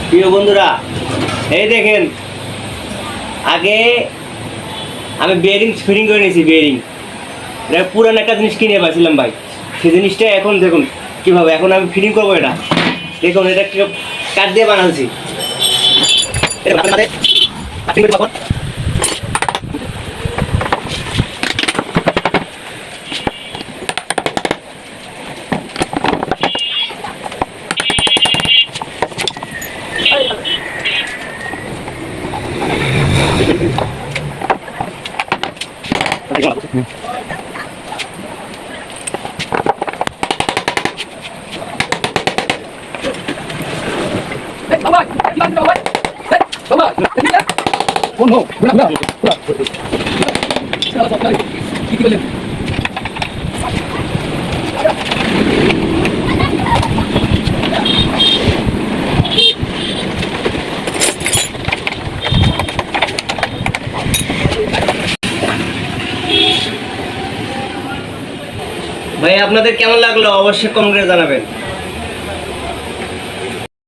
প্রিয় বন্ধুরা, এই দেখেন, আগে আমি বেয়ারিং ফিটিং করে নিয়েছি। বেয়ারিং এটা পুরান একটা জিনিস কিনে পাইছিলাম ভাই। সেই জিনিসটা এখন দেখুন কীভাবে এখন আমি ফিটিং করবো। এটা দেখুন, এটা কি কাঠ দিয়ে বানাচ্ছি। ভাই আপনাদের কেমন লাগলো অবশ্যই কমেন্ট করে জানাবেন।